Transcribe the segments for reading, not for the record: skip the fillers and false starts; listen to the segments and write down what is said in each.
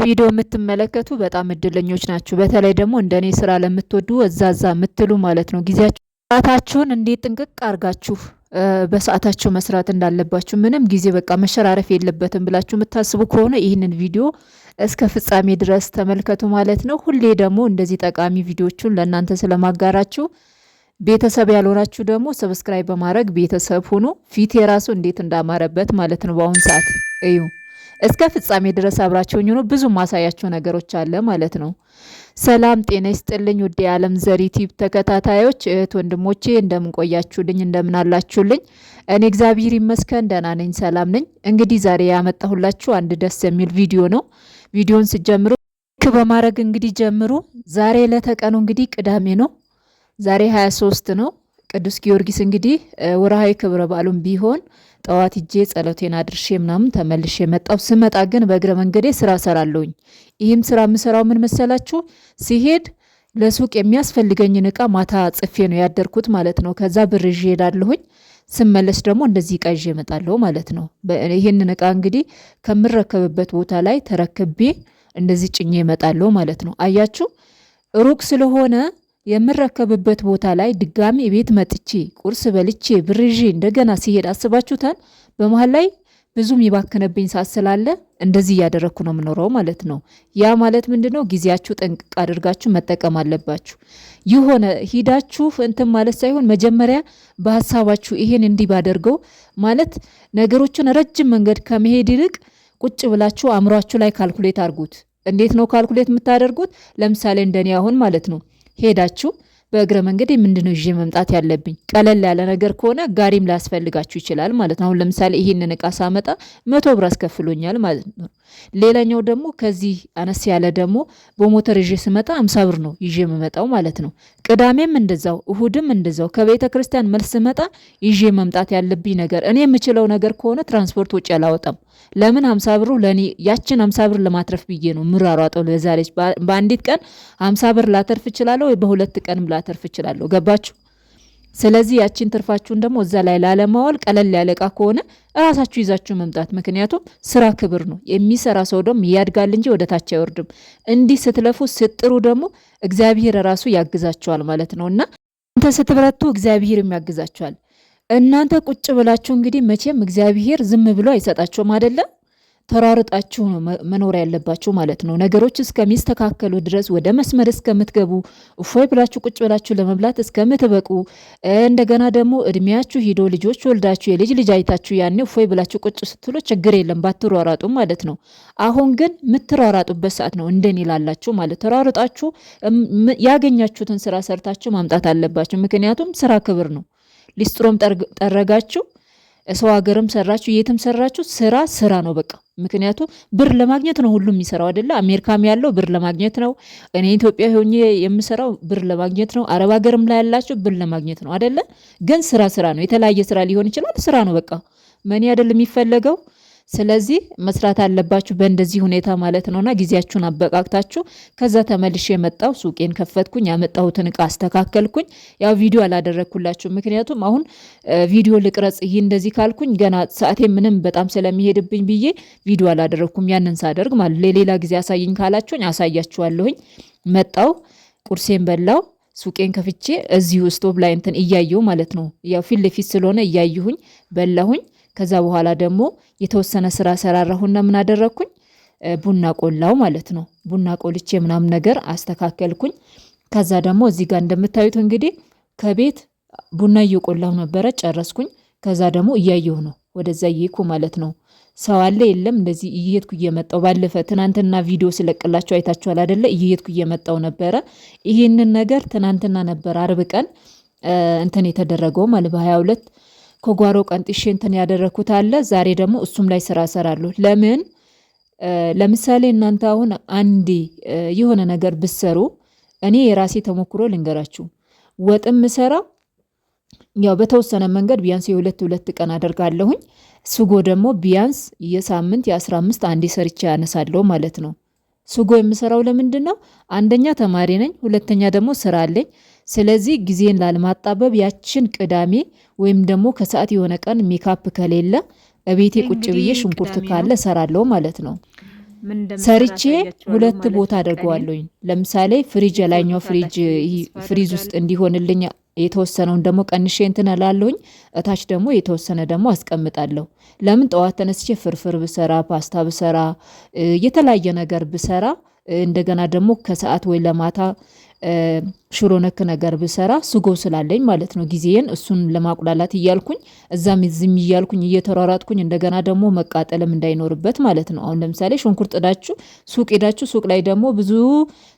ቪዲዮ የምትመለከቱ በጣም እድለኞች ናችሁ። በተለይ ደግሞ እንደኔ ስራ ለምትወዱ እዛዛ የምትሉ ማለት ነው። ሰዓታችሁን እንዴት ጥንቅቅ አርጋችሁ በሰዓታችሁ መስራት እንዳለባችሁ ምንም ጊዜ በቃ መሸራረፍ የለበትም ብላችሁ የምታስቡ ከሆነ ይህንን ቪዲዮ እስከ ፍጻሜ ድረስ ተመልከቱ ማለት ነው። ሁሌ ደግሞ እንደዚህ ጠቃሚ ቪዲዮቹን ለእናንተ ስለማጋራችሁ ቤተሰብ ያልሆናችሁ ደግሞ ሰብስክራይብ በማድረግ ቤተሰብ ሁኑ። ፊት የራሱ እንዴት እንዳማረበት ማለት ነው። በአሁን ሰዓት እዩ። እስከ ፍጻሜ ድረስ አብራችሁኝ ነው። ብዙ ማሳያችሁ ነገሮች አለ ማለት ነው። ሰላም ጤና ይስጥልኝ ውድ የዓለም ዘር ዩቲዩብ ተከታታዮች እህት ወንድሞቼ እንደምን ቆያችሁልኝ? እንደምን አላችሁልኝ? እኔ እግዚአብሔር ይመስገን ደህና ነኝ፣ ሰላም ነኝ። እንግዲህ ዛሬ ያመጣሁላችሁ አንድ ደስ የሚል ቪዲዮ ነው። ቪዲዮን ስትጀምሩ በማድረግ እንግዲህ ጀምሩ። ዛሬ ለተቀኑ እንግዲህ ቅዳሜ ነው። ዛሬ 23 ነው። ቅዱስ ጊዮርጊስ እንግዲህ ወርሃዊ ክብረ በዓሉም ቢሆን ጠዋት ሂጄ ጸሎቴን አድርሼ ምናምን ተመልሼ መጣሁ። ስመጣ ግን በእግረ መንገዴ ስራ ሰራለሁኝ። ይህም ስራ የምሰራው ምን መሰላችሁ? ሲሄድ ለሱቅ የሚያስፈልገኝን እቃ ማታ ጽፌ ነው ያደርኩት ማለት ነው። ከዛ ብር ይዤ እሄዳለሁኝ። ስመለስ ደግሞ እንደዚህ እቃ ይዤ እመጣለሁ ማለት ነው። ይሄንን እቃ እንግዲህ ከምረከብበት ቦታ ላይ ተረክቤ እንደዚህ ጭኜ እመጣለሁ ማለት ነው። አያችሁ፣ ሩቅ ስለሆነ የምረከብበት ቦታ ላይ ድጋሚ ቤት መጥቼ ቁርስ በልቼ ብር ይዤ እንደገና ሲሄድ አስባችሁታል። በመሃል ላይ ብዙም ይባክነብኝ ሰዓት ስላለ እንደዚህ እያደረኩ ነው የምኖረው ማለት ነው። ያ ማለት ምንድነው? ጊዜያችሁ ጠንቅቅ አድርጋችሁ መጠቀም አለባችሁ። የሆነ ሂዳችሁ እንትን ማለት ሳይሆን መጀመሪያ በሀሳባችሁ ይሄን እንዲህ ባደርገው ማለት ነገሮችን ረጅም መንገድ ከመሄድ ይልቅ ቁጭ ብላችሁ አእምሯችሁ ላይ ካልኩሌት አድርጉት። እንዴት ነው ካልኩሌት የምታደርጉት? ለምሳሌ እንደኔ አሁን ማለት ነው ሄዳችሁ በእግረ መንገድ ምንድነው ይዤ መምጣት ያለብኝ? ቀለል ያለ ነገር ከሆነ ጋሪም ላያስፈልጋችሁ ይችላል ማለት ነው። አሁን ለምሳሌ ይሄንን እቃ ሳመጣ 100 ብር አስከፍሎኛል ማለት ነው። ሌላኛው ደግሞ ከዚህ አነስ ያለ ደግሞ በሞተር ይዤ ስመጣ 50 ብር ነው ይዤ የምመጣው ማለት ነው። ቅዳሜም እንደዛው እሁድም እንደዛው ከቤተ ክርስቲያን መልስ ስመጣ ይዤ መምጣት ያለብኝ ነገር እኔ የምችለው ነገር ከሆነ ትራንስፖርት ወጪ አላወጣም። ለምን 50 ብሩ ለኔ ያችን 50 ብር ለማትረፍ ብዬ ነው ምራሯጠው። ለዛሬች በአንዲት ቀን 50 ብር ላተርፍ እችላለሁ ወይ በሁለት ቀንም ላተርፍ እችላለሁ። ገባችሁ? ስለዚህ ያችን ትርፋችሁን ደግሞ እዛ ላይ ላለማዋል ቀለል ያለ እቃ ከሆነ እራሳችሁ ይዛችሁ መምጣት። ምክንያቱም ስራ ክብር ነው። የሚሰራ ሰው ደግሞ ያድጋል እንጂ ወደ ታች አይወርድም። እንዲህ ስትለፉ ስትጥሩ ደግሞ እግዚአብሔር ራሱ ያግዛችኋል ማለት ነውና እናንተ ስትበረቱ እግዚአብሔርም ያግዛችኋል። እናንተ ቁጭ ብላችሁ እንግዲህ መቼም እግዚአብሔር ዝም ብሎ አይሰጣችሁም አይደለ? ተራርጣችሁ ነው መኖር ያለባችሁ ማለት ነው። ነገሮች እስከሚስተካከሉ ድረስ ወደ መስመር እስከምትገቡ እፎይ ብላችሁ ቁጭ ብላችሁ ለመብላት እስከምትበቁ እንደገና ደግሞ እድሜያችሁ ሂዶ ልጆች ወልዳችሁ የልጅ ልጅ አይታችሁ ያኔ እፎይ ብላችሁ ቁጭ ስትሉ ችግር የለም ባትሯሯጡ ማለት ነው። አሁን ግን የምትሯሯጡበት ሰዓት ነው እንደኔ ላላችሁ ማለት ተሯሯጣችሁ ያገኛችሁትን ስራ ሰርታችሁ ማምጣት አለባችሁ። ምክንያቱም ስራ ክብር ነው። ሊስትሮም ጠረጋችሁ ሰው ሀገርም ሰራችሁ የትም ሰራችሁ ስራ ነው በቃ። ምክንያቱም ብር ለማግኘት ነው ሁሉም የሚሰራው አይደለ? አሜሪካም ያለው ብር ለማግኘት ነው። እኔ ኢትዮጵያ ሆኜ የምሰራው ብር ለማግኘት ነው። አረብ ሀገርም ላይ ያላችሁ ብር ለማግኘት ነው አይደለ? ግን ስራ ነው። የተለያየ ስራ ሊሆን ይችላል። ስራ ነው በቃ። መኒ አይደል የሚፈለገው። ስለዚህ መስራት አለባችሁ በእንደዚህ ሁኔታ ማለት ነውና ጊዜያችሁን አበቃቅታችሁ። ከዛ ተመልሼ የመጣው ሱቄን ከፈትኩኝ፣ ያመጣሁትን እቃ አስተካከልኩኝ። ያው ቪዲዮ አላደረኩላችሁ ምክንያቱም አሁን ቪዲዮ ልቅረጽ ይሄ እንደዚህ ካልኩኝ ገና ሰዓቴ ምንም በጣም ስለሚሄድብኝ ብዬ ቪዲዮ አላደረኩም። ያንን ሳደርግ ማለት ለሌላ ጊዜ አሳይኝ ካላችሁኝ አሳያችኋለሁኝ። መጣው ቁርሴን በላው ሱቄን ከፍቼ እዚሁ ስቶቭ ላይ እንትን እያየሁ ማለት ነው። ያው ፊት ለፊት ስለሆነ እያየሁኝ በላሁኝ። ከዛ በኋላ ደግሞ የተወሰነ ስራ ሰራራሁና ምን አደረኩኝ? ቡና ቆላው ማለት ነው። ቡና ቆልቼ ምናምን ነገር አስተካከልኩኝ። ከዛ ደግሞ እዚህ ጋር እንደምታዩት እንግዲህ ከቤት ቡና እየቆላሁ ነበረ፣ ጨረስኩኝ። ከዛ ደግሞ እያየሁ ነው ወደዛ እየሄድኩ ማለት ነው። ሰው አለ የለም እንደዚህ እየሄድኩ እየመጣሁ ባለፈ ትናንትና ቪዲዮ ስለቅላችሁ አይታችኋል አይደለ? እየሄድኩ እየመጣሁ ነበረ። ይሄንን ነገር ትናንትና ነበር አርብ ቀን እንትን የተደረገው ማለት በ22 ከጓሮ ቀንጥሼ እንትን ያደረኩት አለ። ዛሬ ደግሞ እሱም ላይ ስራ ሰራለሁ። ለምን ለምሳሌ እናንተ አሁን አንዴ የሆነ ነገር ብትሰሩ እኔ የራሴ ተሞክሮ ልንገራችሁ። ወጥም ሰራው ያው በተወሰነ መንገድ ቢያንስ የሁለት ቀን አደርጋለሁኝ። ስጎ ደግሞ ቢያንስ የሳምንት የ15 አንዴ ሰርቼ ያነሳለሁ ማለት ነው። ስጎ የምሰራው ለምንድነው? አንደኛ ተማሪ ነኝ፣ ሁለተኛ ደግሞ ስራ አለኝ። ስለዚህ ጊዜን ላለማጣበብ ያችን ቅዳሜ ወይም ደግሞ ከሰዓት የሆነ ቀን ሜካፕ ከሌለ እቤቴ ቁጭ ብዬ ሽንኩርት ካለ ሰራለሁ ማለት ነው። ሰርቼ ሁለት ቦታ አድርገዋለሁኝ። ለምሳሌ ፍሪጅ የላይኛው ፍሪጅ ውስጥ እንዲሆንልኝ የተወሰነውን ደግሞ ቀንሼ እንትን እላለሁኝ። እታች ደግሞ የተወሰነ ደግሞ አስቀምጣለሁ። ለምን ጠዋት ተነስቼ ፍርፍር ብሰራ፣ ፓስታ ብሰራ፣ የተለያየ ነገር ብሰራ እንደገና ደግሞ ከሰዓት ወይ ለማታ ሽሮ ነክ ነገር ብሰራ ስጎ ስላለኝ ማለት ነው። ጊዜን እሱን ለማቁላላት እያልኩኝ እዛም እዚህም እያልኩኝ እየተሯሯጥኩኝ እንደገና ደግሞ መቃጠልም እንዳይኖርበት ማለት ነው። አሁን ለምሳሌ ሽንኩርት ጥዳችሁ ሱቅ ሄዳችሁ ሱቅ ላይ ደግሞ ብዙ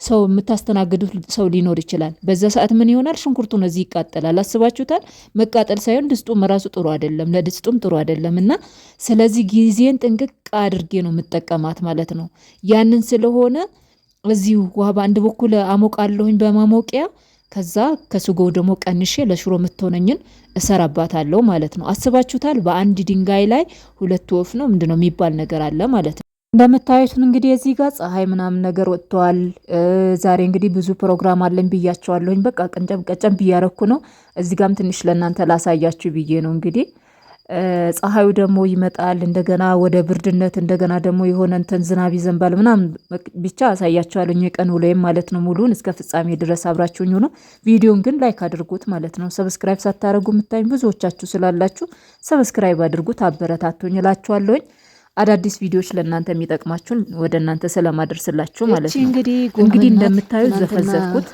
ሰው የምታስተናግዱት ሰው ሊኖር ይችላል። በዛ ሰዓት ምን ይሆናል? ሽንኩርቱን እዚህ ይቃጠላል። አስባችሁታል? መቃጠል ሳይሆን ድስጡም ራሱ ጥሩ አይደለም፣ ለድስጡም ጥሩ አይደለም። እና ስለዚህ ጊዜን ጥንቅቅ አድርጌ ነው የምጠቀማት ማለት ነው። ያንን ስለሆነ እዚሁ ውሃ በአንድ በኩል አሞቃለሁኝ በማሞቂያ ከዛ ከስጎው ደግሞ ቀንሼ ለሽሮ የምትሆነኝን እሰራባታለሁ ማለት ነው። አስባችሁታል? በአንድ ድንጋይ ላይ ሁለት ወፍ ነው ምንድነው የሚባል ነገር አለ ማለት ነው። እንደምታዩት እንግዲህ እዚህ ጋር ፀሐይ ምናምን ነገር ወጥተዋል። ዛሬ እንግዲህ ብዙ ፕሮግራም አለኝ ብያቸዋለሁኝ። በቃ ቀጨም ብያረኩ ነው። እዚህ ጋርም ትንሽ ለእናንተ ላሳያችሁ ብዬ ነው እንግዲህ ፀሐዩ ደግሞ ይመጣል። እንደገና ወደ ብርድነት እንደገና ደግሞ የሆነ እንትን ዝናብ ይዘንባል ምናምን ብቻ አሳያችኋለሁ የቀን ውሎዬም ማለት ነው። ሙሉን እስከ ፍጻሜ ድረስ አብራችሁኝ ሆኖ ቪዲዮን ግን ላይክ አድርጉት ማለት ነው። ሰብስክራይብ ሳታደርጉ የምታዩኝ ብዙዎቻችሁ ስላላችሁ ሰብስክራይብ አድርጉት፣ አበረታቱኝ እላችኋለሁኝ። አዳዲስ ቪዲዮዎች ለእናንተ የሚጠቅማችሁን ወደ እናንተ ስለማደርስላችሁ ማለት ነው። እንግዲህ እንደምታዩት ዘፈዘፍኩት።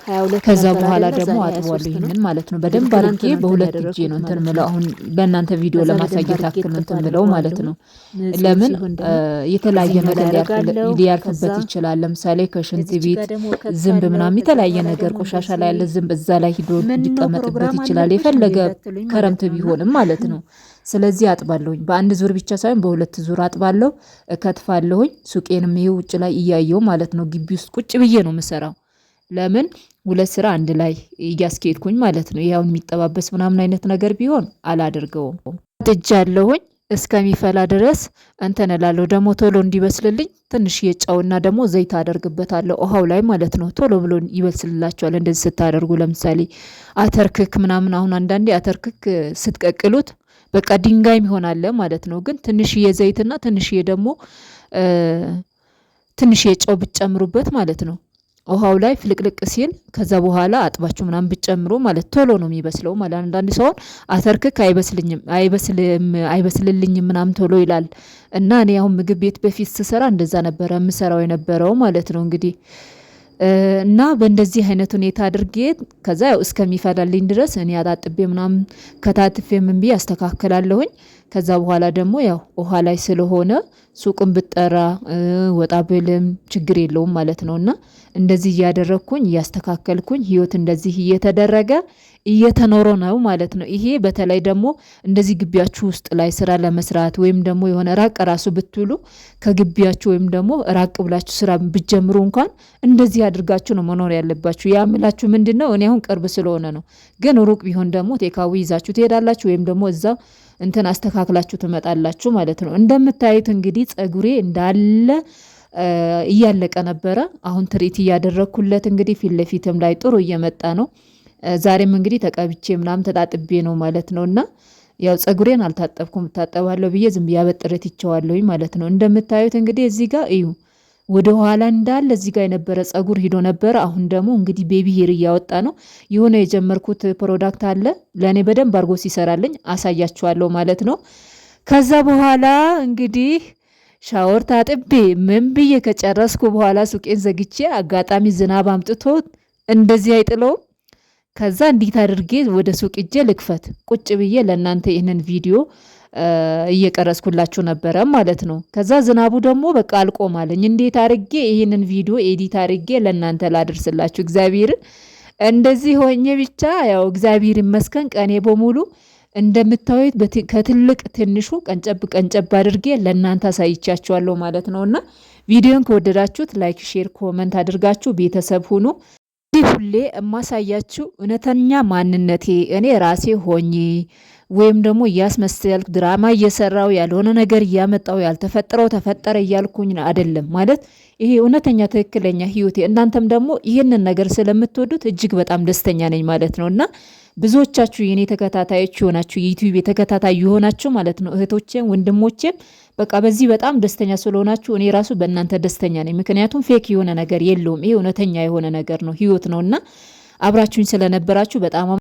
ከዛ በኋላ ደግሞ አጥቧለሁ ይሄንን ማለት ነው። በደንብ አድርጌ በሁለት እጄ ነው እንትን ምለው። አሁን በእናንተ ቪዲዮ ለማሳየት አክል ነው እንትን ምለው ማለት ነው። ለምን የተለያየ ነገር ሊያልፍበት ይችላል። ለምሳሌ ከሽንት ቤት ዝንብ ምናምን የተለያየ ነገር ቆሻሻ ላይ ያለ ዝንብ እዛ ላይ ሂዶ ሊቀመጥበት ይችላል። የፈለገ ከረምት ቢሆንም ማለት ነው። ስለዚህ አጥባለሁኝ። በአንድ ዙር ብቻ ሳይሆን በሁለት ዙር አጥባለሁ፣ እከትፋለሁኝ። ሱቄንም ይሄ ውጭ ላይ እያየው ማለት ነው። ግቢ ውስጥ ቁጭ ብዬ ነው የምሰራው። ለምን ሁለት ስራ አንድ ላይ እያስኬድኩኝ ማለት ነው። ያው የሚጠባበስ ምናምን አይነት ነገር ቢሆን አላደርገውም። ጥጃለሁኝ እስከሚፈላ ድረስ እንትን እላለሁ። ደግሞ ቶሎ እንዲበስልልኝ ትንሽ የጨውና ደግሞ ዘይት አደርግበታለሁ ውሃው ላይ ማለት ነው። ቶሎ ብሎ ይበስልላቸዋል እንደዚህ ስታደርጉ። ለምሳሌ አተርክክ ምናምን አሁን አንዳንዴ አተርክክ ስትቀቅሉት በቃ ድንጋይም ይሆናል ማለት ነው። ግን ትንሽዬ ዘይትና ትንሽዬ ደግሞ ትንሽዬ ጨው ብትጨምሩበት ማለት ነው ውሃው ላይ ፍልቅልቅ ሲል ከዛ በኋላ አጥባችሁ ምናምን ብትጨምሩ ማለት ቶሎ ነው የሚበስለው ማለት። አንዳንድ ሰውን አተርክክ አይበስልልኝም ምናምን ቶሎ ይላል። እና እኔ አሁን ምግብ ቤት በፊት ስሰራ እንደዛ ነበረ የምሰራው የነበረው ማለት ነው እንግዲህ እና በእንደዚህ አይነት ሁኔታ አድርጌ ከዛ ያው እስከሚፈላልኝ ድረስ እኔ አጣጥቤ ምናምን ከታትፌ ምን ብዬ አስተካክላለሁኝ። ከዛ በኋላ ደግሞ ያው ውሃ ላይ ስለሆነ ሱቅም ብጠራ ወጣ ብልም ችግር የለውም ማለት ነው። እና እንደዚህ እያደረግኩኝ እያስተካከልኩኝ ህይወት እንደዚህ እየተደረገ እየተኖረ ነው ማለት ነው። ይሄ በተለይ ደግሞ እንደዚህ ግቢያችሁ ውስጥ ላይ ስራ ለመስራት ወይም ደግሞ የሆነ ራቅ ራሱ ብትሉ ከግቢያችሁ ወይም ደግሞ ራቅ ብላችሁ ስራ ብትጀምሩ እንኳን እንደዚህ አድርጋችሁ ነው መኖር ያለባችሁ። ያ ምላችሁ ምንድነው? እኔ አሁን ቅርብ ስለሆነ ነው። ግን ሩቅ ቢሆን ደግሞ ቴካዊ ይዛችሁ ትሄዳላችሁ ወይም ደግሞ እዛው እንትን አስተካክላችሁ ትመጣላችሁ ማለት ነው። እንደምታዩት እንግዲህ ፀጉሬ እንዳለ እያለቀ ነበረ። አሁን ትሪት እያደረኩለት እንግዲህ ፊት ለፊትም ላይ ጥሩ እየመጣ ነው። ዛሬም እንግዲህ ተቀብቼ ምናምን ተጣጥቤ ነው ማለት ነው። እና ያው ፀጉሬን አልታጠብኩም፣ እታጠባለሁ ብዬ ዝም ብዬ አበጥሬ ትቼዋለሁኝ ማለት ነው። እንደምታዩት እንግዲህ እዚህ ጋር እዩ ወደ ኋላ እንዳለ እዚህ ጋር የነበረ ፀጉር ሂዶ ነበረ። አሁን ደግሞ እንግዲህ ቤቢ ሄር እያወጣ ነው። የሆነ የጀመርኩት ፕሮዳክት አለ ለእኔ በደንብ አድርጎ ሲሰራልኝ አሳያችኋለሁ ማለት ነው። ከዛ በኋላ እንግዲህ ሻወር ታጥቤ ምን ብዬ ከጨረስኩ በኋላ ሱቄን ዘግቼ አጋጣሚ ዝናብ አምጥቶ እንደዚህ አይጥለውም። ከዛ እንዴት አድርጌ ወደ ሱቅ እጄ ልክፈት ቁጭ ብዬ ለእናንተ ይህንን ቪዲዮ እየቀረጽኩላችሁ ነበረ ማለት ነው። ከዛ ዝናቡ ደግሞ በቃ አልቆማለኝ። እንዴት አድርጌ ይህንን ቪዲዮ ኤዲት አድርጌ ለእናንተ ላደርስላችሁ እግዚአብሔርን እንደዚህ ሆኜ ብቻ ያው እግዚአብሔር ይመስገን ቀኔ በሙሉ እንደምታዩት ከትልቅ ትንሹ ቀንጨብ አድርጌ ለእናንተ አሳይቻችኋለሁ ማለት ነውና ቪዲዮን ከወደዳችሁት ላይክ፣ ሼር፣ ኮመንት አድርጋችሁ ቤተሰብ ሁኑ። ሁሌ የማሳያችሁ እውነተኛ ማንነቴ እኔ ራሴ ሆኜ ወይም ደግሞ እያስመሰልክ ድራማ እየሰራው ያልሆነ ነገር እያመጣው ያልተፈጠረው ተፈጠረ እያልኩኝ አይደለም። ማለት ይሄ እውነተኛ ትክክለኛ ህይወቴ። እናንተም ደግሞ ይህንን ነገር ስለምትወዱት እጅግ በጣም ደስተኛ ነኝ ማለት ነው። እና ብዙዎቻችሁ የኔ ተከታታዮች የሆናችሁ የዩቲዩብ ተከታታይ የሆናችሁ ማለት ነው እህቶቼም ወንድሞቼም በቃ በዚህ በጣም ደስተኛ ስለሆናችሁ እኔ ራሱ በእናንተ ደስተኛ ነኝ። ምክንያቱም ፌክ የሆነ ነገር የለውም። ይሄ እውነተኛ የሆነ ነገር ነው፣ ህይወት ነውና አብራችሁኝ ስለነበራችሁ በጣም